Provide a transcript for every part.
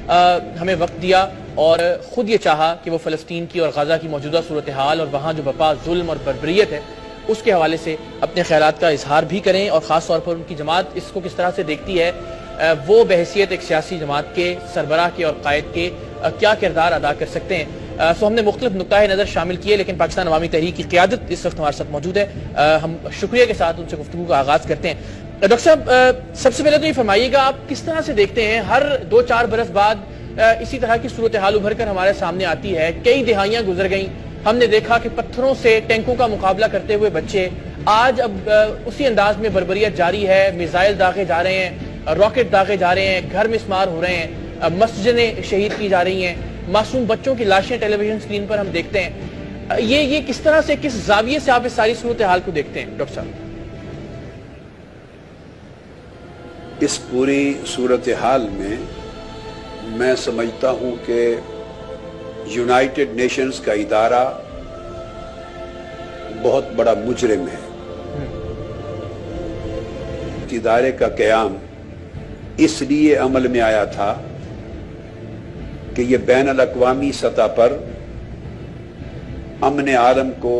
ہمیں وقت دیا اور خود یہ چاہا کہ وہ فلسطین کی اور غزہ کی موجودہ صورتحال اور وہاں جو بپا ظلم اور بربریت ہے اس کے حوالے سے اپنے خیالات کا اظہار بھی کریں، اور خاص طور پر ان کی جماعت اس کو کس طرح سے دیکھتی ہے، وہ بحیثیت ایک سیاسی جماعت کے سربراہ کے اور قائد کے کیا کردار ادا کر سکتے ہیں۔ سو ہم نے مختلف نقطۂ نظر شامل کیے، لیکن پاکستان عوامی تحریک کی قیادت اس وقت ہمارے ساتھ موجود ہے، ہم شکریہ کے ساتھ ان سے گفتگو کا آغاز کرتے ہیں۔ ڈاکٹر صاحب، سب سے پہلے تو یہ فرمائیے گا، آپ کس طرح سے دیکھتے ہیں ہر 2-4 برس بعد اسی طرح کی صورتحال ابھر کر ہمارے سامنے آتی ہے، کئی دہائیاں گزر گئیں، ہم نے دیکھا کہ پتھروں سے ٹینکوں کا مقابلہ کرتے ہوئے بچے آج اب اسی انداز میں بربریت جاری ہے، میزائل داغے جا رہے ہیں، راکٹ داغے جا رہے ہیں، گھر مسمار ہو رہے ہیں، مسجدیں شہید کی جا رہی ہیں، معصوم بچوں کی لاشیں ٹیلی ویژن سکرین پر ہم دیکھتے ہیں۔ یہ کس طرح سے، کس زاویے سے آپ اس ساری صورتحال کو دیکھتے ہیں ڈاکٹر صاحب؟ اس پوری صورتحال میں میں سمجھتا ہوں کہ یونائٹڈ نیشنز کا ادارہ بہت بڑا مجرم ہے۔ ادارے کا قیام اس لیے عمل میں آیا تھا کہ یہ بین الاقوامی سطح پر امن عالم کو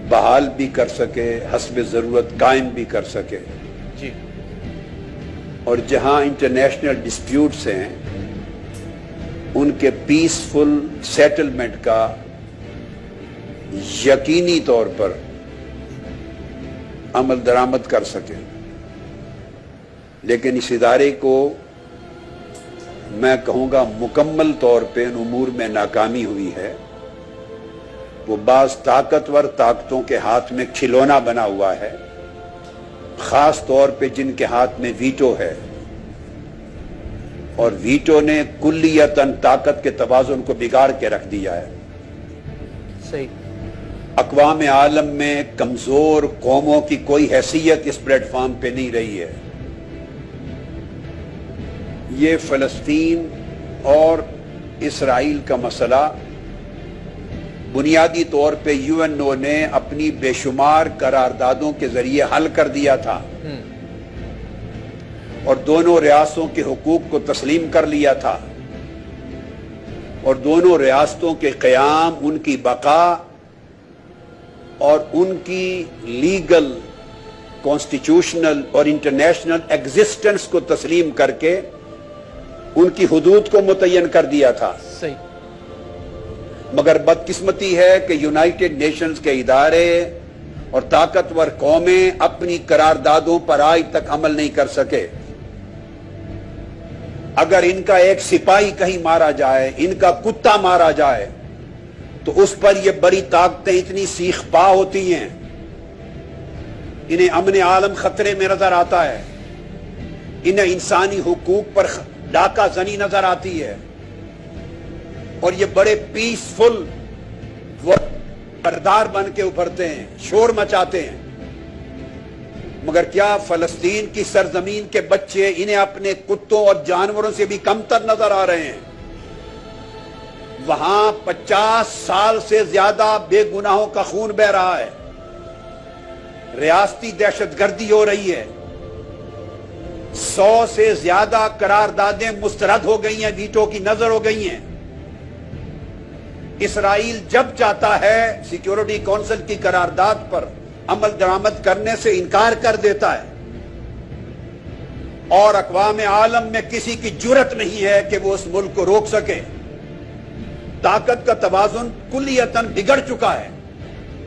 بحال بھی کر سکے، حسب ضرورت قائم بھی کر سکے، جی، اور جہاں انٹرنیشنل ڈسپیوٹس ہیں ان کے پیسفل سیٹلمنٹ کا یقینی طور پر عمل درآمد کر سکے۔ لیکن اس ادارے کو میں کہوں گا مکمل طور پہ ان امور میں ناکامی ہوئی ہے۔ وہ بعض طاقتور طاقتوں کے ہاتھ میں کھلونا بنا ہوا ہے، خاص طور پہ جن کے ہاتھ میں ویٹو ہے، اور ویٹو نے کلیتاً طاقت کے توازن کو بگاڑ کے رکھ دیا ہے۔ صحیح۔ اقوام عالم میں کمزور قوموں کی کوئی حیثیت اس پلیٹ فارم پہ نہیں رہی ہے۔ یہ فلسطین اور اسرائیل کا مسئلہ بنیادی طور پہ یو این او نے اپنی بے شمار قراردادوں کے ذریعے حل کر دیا تھا، اور دونوں ریاستوں کے حقوق کو تسلیم کر لیا تھا، اور دونوں ریاستوں کے قیام، ان کی بقا اور ان کی لیگل، کانسٹیٹیوشنل اور انٹرنیشنل ایگزسٹنس کو تسلیم کر کے ان کی حدود کو متعین کر دیا تھا۔ صحیح۔ مگر بدقسمتی ہے کہ یونائٹڈ نیشنز کے ادارے اور طاقتور قومیں اپنی قراردادوں پر آج تک عمل نہیں کر سکے۔ اگر ان کا ایک سپاہی کہیں مارا جائے، ان کا کتا مارا جائے، تو اس پر یہ بڑی طاقتیں اتنی سیخ پا ہوتی ہیں، انہیں امن عالم خطرے میں نظر آتا ہے، انہیں انسانی حقوق پر ڈاکہ زنی نظر آتی ہے، اور یہ بڑے پیسفل کردار بن کے ابھرتے ہیں، شور مچاتے ہیں۔ مگر کیا فلسطین کی سرزمین کے بچے انہیں اپنے کتوں اور جانوروں سے بھی کمتر نظر آ رہے ہیں؟ وہاں 50 سال سے زیادہ بے گناہوں کا خون بہ رہا ہے، ریاستی دہشت گردی ہو رہی ہے، 100 سے زیادہ قراردادیں مسترد ہو گئی ہیں، ویٹو کی نظر ہو گئی ہیں۔ اسرائیل جب چاہتا ہے سیکیورٹی کونسل کی قرارداد پر عمل درآمد کرنے سے انکار کر دیتا ہے، اور اقوام عالم میں کسی کی جرت نہیں ہے کہ وہ اس ملک کو روک سکے۔ طاقت کا توازن کلیتاً بگڑ چکا ہے۔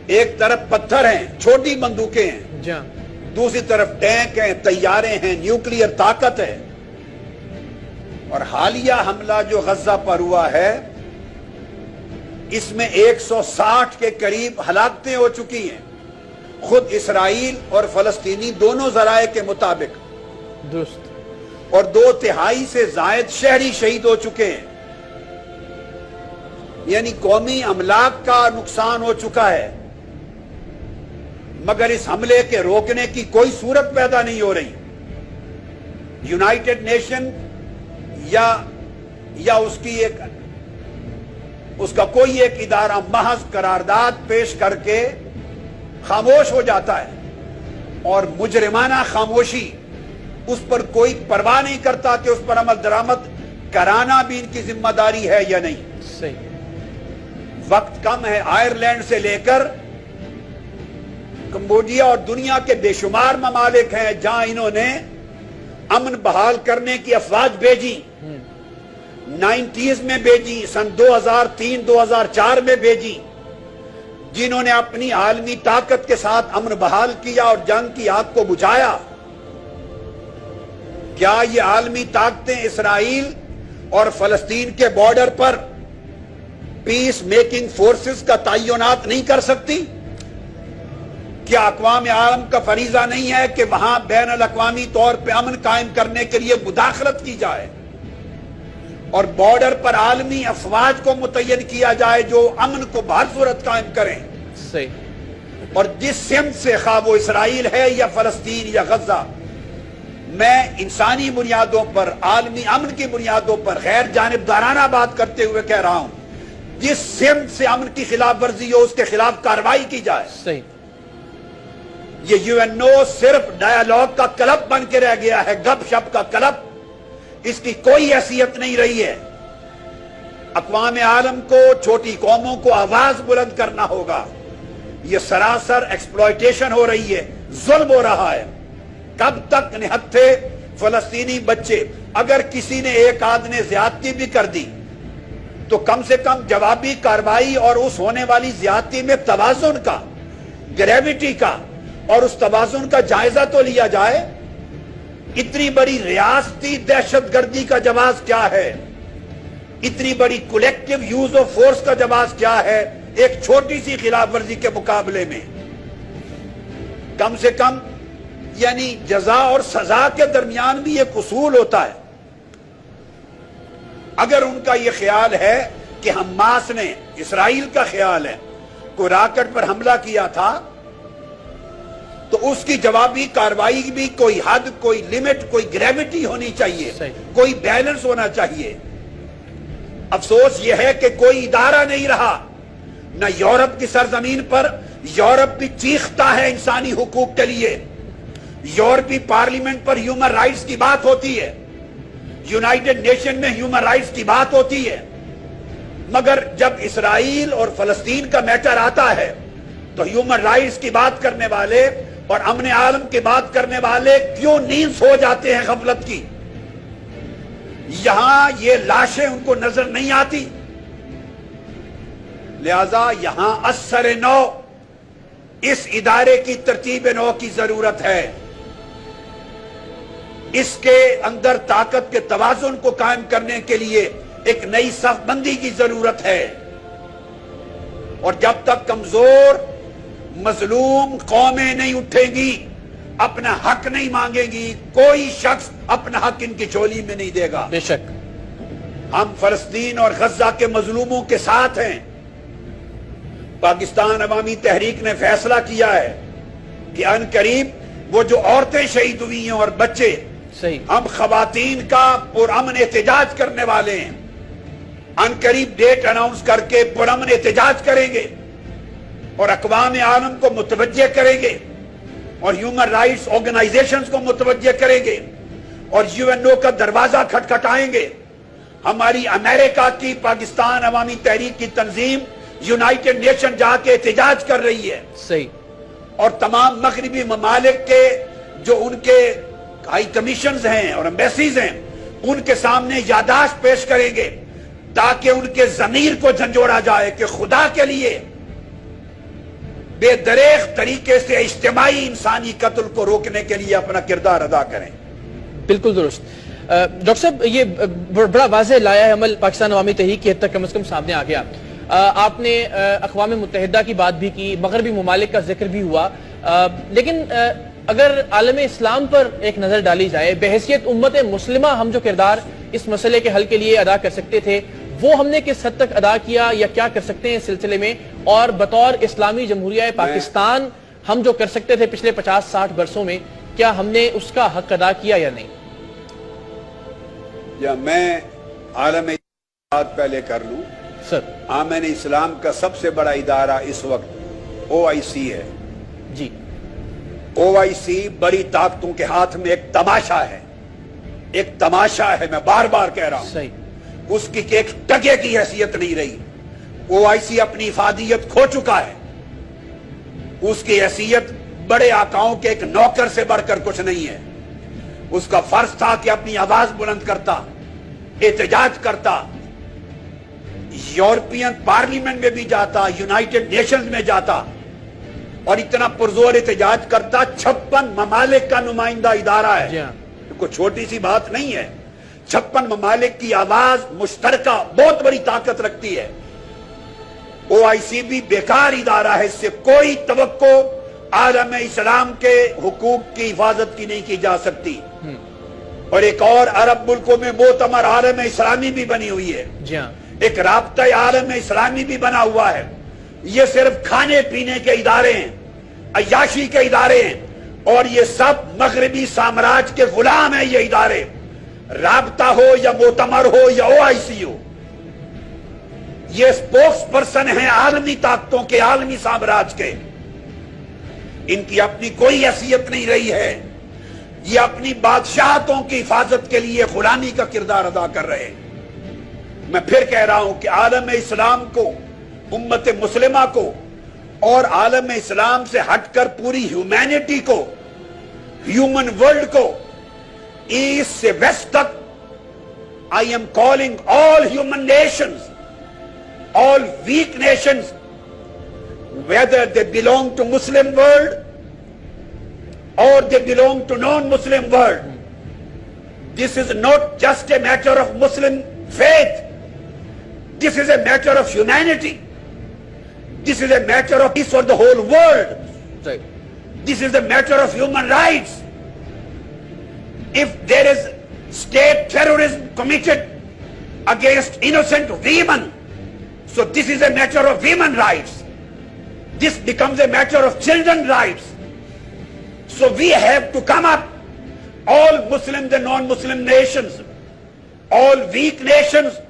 ایک طرف پتھر ہیں، چھوٹی بندوقیں ہیں، دوسری طرف ٹینک ہیں، طیارے ہیں، نیوکلیئر طاقت ہے۔ اور حالیہ حملہ جو غزہ پر ہوا ہے، اس میں 160 کے قریب ہلاکتیں ہو چکی ہیں، خود اسرائیل اور فلسطینی دونوں ذرائع کے مطابق، درست، اور 2/3 سے زائد شہری شہید ہو چکے ہیں۔ یعنی قومی املاک کا نقصان ہو چکا ہے، مگر اس حملے کے روکنے کی کوئی صورت پیدا نہیں ہو رہی۔ یونائٹڈ نیشن یا اس کا کوئی ایک ادارہ محض قرارداد پیش کر کے خاموش ہو جاتا ہے، اور مجرمانہ خاموشی उस पर कोई परवाह नहीं करता कि उस पर अमल दरामद कराना भी इनकी जिम्मेदारी है या नहीं। सही। वक्त कम है। आयरलैंड से लेकर कंबोडिया और दुनिया के बेशुमार ममालिक हैं जहां इन्होंने अमन बहाल करने की अफवाज भेजी। 90s में भेजी, सन 2003-2004 में भेजी, जिन्होंने अपनी आलमी ताकत के साथ अमन बहाल किया और जंग की आग को बुझाया। क्या ये आलमी ताकतें इसराइल और फलस्तीन के बॉर्डर पर पीस मेकिंग फोर्सेस का तैनात नहीं कर सकती? क्या अक़वाम आलम का फरीजा नहीं है कि वहां बैन अल-अक़वामी तौर पर अमन कायम करने के लिए मुदाखलत की जाए और बॉर्डर पर आलमी अफवाज को मुतय्यन किया जाए जो अमन को बहर सूरत कायम करें? सही। और जिस सिमत से खा वो इसराइल है या फलस्तीन या गजा, मैं इंसानी बुनियादों पर, आलमी अमन की बुनियादों पर गैर जानिबदाराना बात करते हुए कह रहा हूं, जिस सिमत से अमन की खिलाफ वर्जी हो उसके खिलाफ कार्रवाई की जाए। सही। ये यूएनओ सिर्फ डायलॉग का क्लब बन के रह गया है, गपशप का क्लब। इसकी कोई हैसियत नहीं रही है। अक़वाम आलम को, छोटी कौमों को आवाज बुलंद करना होगा। ये सरासर एक्सप्लॉयटेशन हो रही है, जुल्म हो रहा है। कब तक निहत्थे फलस्तीनी बच्चे, अगर किसी ने एक आध ने ज्यादती भी कर दी तो कम से कम जवाबी कार्रवाई और उस होने वाली ज्यादती में तवाज़ुन का, ग्रेविटी का और उस तवाज़ुन का जायजा तो लिया जाए। इतनी बड़ी रियासती दहशतगर्दी का जवाब क्या है? इतनी बड़ी कलेक्टिव यूज ऑफ फोर्स का जवाब क्या है एक छोटी सी खिलाफ वर्जी के मुकाबले में? कम से कम यानी जजा और सजा के दरमियान भी एक उसूल होता है। अगर उनका यह ख्याल है कि हमास ने, इसराइल का ख्याल है, कोई रॉकेट पर हमला किया था तो उसकी जवाबी कार्रवाई भी कोई हद, कोई लिमिट, कोई ग्रेविटी होनी चाहिए, कोई बैलेंस होना चाहिए। अफसोस यह है कि कोई इदारा नहीं रहा। न यूरोप की सरजमीन पर, यूरोप भी चीखता है इंसानी हुकूक के लिए। यूरोपीय पार्लियामेंट पर ह्यूमन राइट्स की बात होती है, यूनाइटेड नेशन में ह्यूमन राइट्स की बात होती है, मगर जब इसराइल और फलस्तीन का मैटर आता है तो ह्यूमन राइट्स की बात करने वाले और अमन आलम की बात करने वाले क्यों नींद सो जाते हैं गफलत की? यहां ये लाशें उनको नजर नहीं आती। लिहाजा यहां असर नौ इस इदारे की तरतीब नौ की जरूरत है। इसके अंदर ताकत के तवाज़ुन को कायम करने के लिए एक नई सफबंदी की जरूरत है। और जब तक कमजोर मजलूम कौमें नहीं उठेंगी, अपना हक नहीं मांगेगी, कोई शख्स अपना हक इनकी झोली में नहीं देगा। बेशक हम फलस्तीन और गजा के मजलूमों के साथ हैं। पाकिस्तान अवामी तहरीक ने फैसला किया है कि अनकरीब वो जो औरतें शहीद हुई हैं और बच्चे, सही, हम खवातीन का पुरअमन एहतजाज करने वाले हैं। अनकरीब डेट अनाउंस करके पुरअमन एहतजाज करेंगे और अक़वाम आलम को मुतवज्जे करेंगे और ह्यूमन राइट्स ऑर्गेनाइजेशंस को मुतवज्जे करेंगे और यूएनओ का दरवाजा खटखटाएंगे। हमारी अमेरिका की पाकिस्तान अवामी तहरीक की तंजीम यूनाइटेड नेशन जाके एहतजाज कर रही है। सही। और तमाम मगरिबी ममालिक के जो उनके हाई कमीशंस हैं और एम्बेसीज हैं, उनके सामने यादाश्त पेश करेंगे ताकि उनके ज़मीर को झंझोड़ा जाए कि खुदा के लिए बेदरेख तरीके से इज्तिमाई इंसानी कत्ल को रोकने के लिए अपना किरदार अदा करें। बिल्कुल दुरुस्त। डॉक्टर साहब, ये बड़ा वाज़ेह लाया है अमल पाकिस्तान अवामी तहरीक की हद तक कम से कम सामने आ गया। आपने अक़वाम मुत्तहिदा की बात भी की, मगरबी ममालिक का जिक्र भी हुआ, लेकिन अगर आलम इस्लाम पर एक नज़र डाली जाए, बहैसियत उम्मत मुस्लिमा हम जो किरदार इस मसले के हल के लिए अदा कर सकते थे वो हमने किस हद तक अदा किया या क्या कर सकते हैं इस सिलसिले में? और बतौर इस्लामी जमहूरिया पाकिस्तान हम जो कर सकते थे पिछले 50-60 वर्षों में, क्या हमने उसका हक अदा किया या नहीं? या मैं आलम बात पहले कर लूं सर। आमीन इस्लाम का सबसे बड़ा इदारा इस वक्त OIC है जी। OIC बड़ी ताकतों के हाथ में एक तमाशा है, एक तमाशा है, मैं बार बार कह रहा हूं। सही। उसकी एक टके की हैसियत नहीं रही। OIC अपनी इफादियत खो चुका है। उसकी हैसियत बड़े आकाओं के एक नौकर से बढ़कर कुछ नहीं है। उसका फर्ज था कि अपनी आवाज बुलंद करता, एहतजाज करता, यूरोपियन पार्लियामेंट में भी जाता, यूनाइटेड नेशंस में जाता और इतना पुरजोर एहतजाज करता। 56 ममालिक का नुमाइंदा इदारा है, कोई छोटी सी बात नहीं है। 56 ममालिक की आवाज मुश्तरका बहुत बड़ी ताकत रखती है। OIC भी बेकार इदारा है, इससे कोई तवक्को आलम इस्लाम के हुकूक की हिफाजत की नहीं की जा सकती। और एक और अरब मुल्कों में मोतमर आलम इस्लामी भी बनी हुई है, एक राब्ता आलम इस्लामी भी बना हुआ है। ये सिर्फ खाने पीने के इदारे हैं, अय्याशी के इदारे हैं और ये सब मगरबी साम्राज्य के गुलाम हैं। ये इदारे राब्ता हो या मोतमर हो या OIC हो, ये स्पोक्स पर्सन हैं आलमी ताकतों के, आलमी साम्राज्य के। इनकी अपनी कोई हैसियत नहीं रही है। ये अपनी बादशाहतों की हिफाजत के लिए गुलामी का किरदार अदा कर रहे हैं। मैं फिर कह रहा हूं कि आलम इस्लाम को, उम्मत मुस्लिमा को और आलम इस्लाम से हटकर पूरी ह्यूमैनिटी को, ह्यूमन वर्ल्ड को, ईस्ट से वेस्ट तक, I am calling all human Nations, all weak nations, whether they belong to Muslim world or they belong to non-Muslim world. This is not just a matter of Muslim faith. This is a matter of humanity. This is a matter of peace for the whole world. Right. This is a matter of human rights. If there is state terrorism committed against innocent women, so this is a matter of women's rights. This becomes a matter of children's rights. So we have to come up, all Muslims and non-Muslim nations, all weak nations,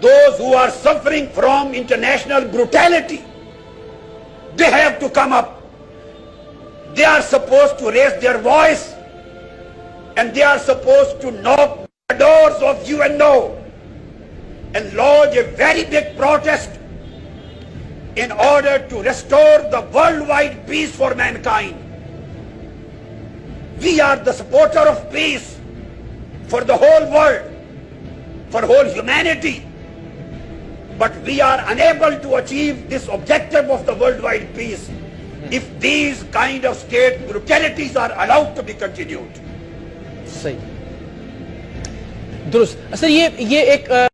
those who are suffering from international brutality, they have to come up. They are supposed to raise their voice and they are supposed to knock the doors of UNO and lodge a very big protest in order to restore the worldwide peace for mankind. We are the supporter of peace for the whole world, for whole humanity. But we are unable to achieve this objective of the worldwide peace if these kind of state brutalities are allowed to be continued. सही, दुरुस्त। Sir ये एक